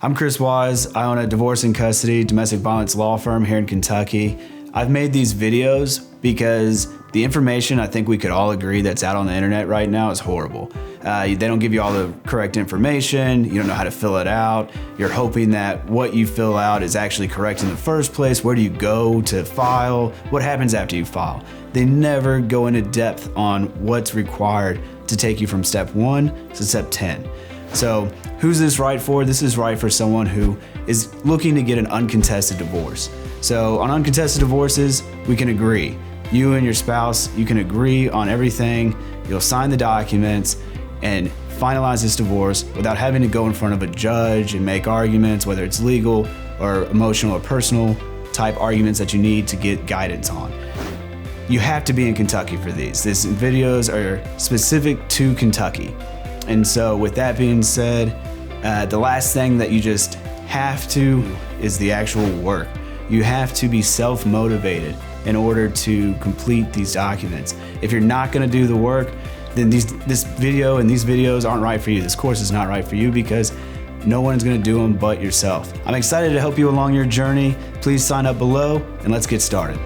I'm Chris Wise. I own a divorce and custody domestic violence law firm here in Kentucky. I've made these videos because the information I think we could all agree that's out on the internet right now is horrible. They don't give you all the correct information. You don't know how to fill it out. You're hoping that what you fill out is actually correct in the first place. Where do you go to file? What happens after you file? They never go into depth on what's required to take you from step 1 to step 10. So who's this right for? This is right for someone who is looking to get an uncontested divorce. So on uncontested divorces, we can agree. You and your spouse, you can agree on everything. You'll sign the documents and finalize this divorce without having to go in front of a judge and make arguments, whether it's legal or emotional or personal type arguments that you need to get guidance on. You have to be in Kentucky for these. These videos are specific to Kentucky. And so with that being said, the last thing that you just have to is the actual work. You have to be self-motivated in order to complete these documents. If you're not gonna do the work, then this video and these videos aren't right for you. This course is not right for you because no one's gonna do them but yourself. I'm excited to help you along your journey. Please sign up below and let's get started.